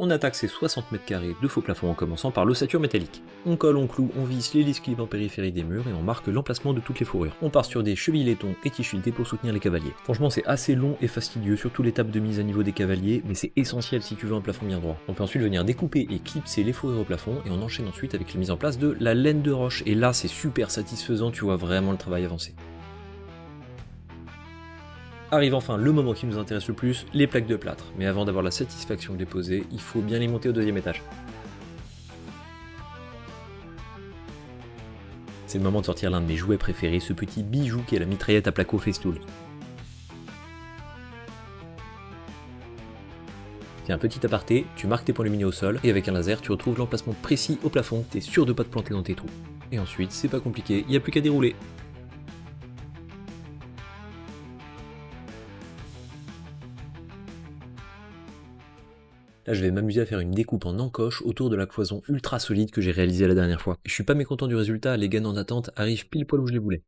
On attaque ces 60 mètres carrés de faux plafond en commençant par l'ossature métallique. On colle, on cloue, on visse les lisses clips en périphérie des murs et on marque l'emplacement de toutes les fourrures. On part sur des chevilles laiton et tiges pour soutenir les cavaliers. Franchement c'est assez long et fastidieux, surtout l'étape de mise à niveau des cavaliers, mais c'est essentiel si tu veux un plafond bien droit. On peut ensuite venir découper et clipser les fourrures au plafond et on enchaîne ensuite avec la mise en place de la laine de roche. Et là c'est super satisfaisant, tu vois vraiment le travail avancer. Arrive enfin le moment qui nous intéresse le plus, les plaques de plâtre. Mais avant d'avoir la satisfaction de les poser, il faut bien les monter au deuxième étage. C'est le moment de sortir l'un de mes jouets préférés, ce petit bijou qui est la mitraillette à placo Festool. Tiens, petit aparté, tu marques tes points lumineux au sol, et avec un laser, tu retrouves l'emplacement précis au plafond, t'es sûr de pas te planter dans tes trous. Et ensuite, c'est pas compliqué, y a plus qu'à dérouler. Là, je vais m'amuser à faire une découpe en encoche autour de la cloison ultra solide que j'ai réalisée la dernière fois. Je suis pas mécontent du résultat, les gains en attente arrivent pile poil où je les voulais.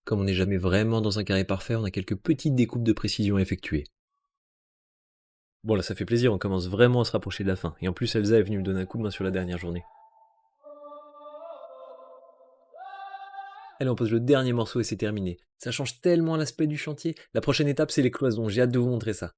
Comme on n'est jamais vraiment dans un carré parfait, on a quelques petites découpes de précision à effectuer. Bon là ça fait plaisir, on commence vraiment à se rapprocher de la fin, et en plus Elsa est venue me donner un coup de main sur la dernière journée. Allez on pose le dernier morceau et c'est terminé. Ça change tellement l'aspect du chantier. La prochaine étape c'est les cloisons, j'ai hâte de vous montrer ça.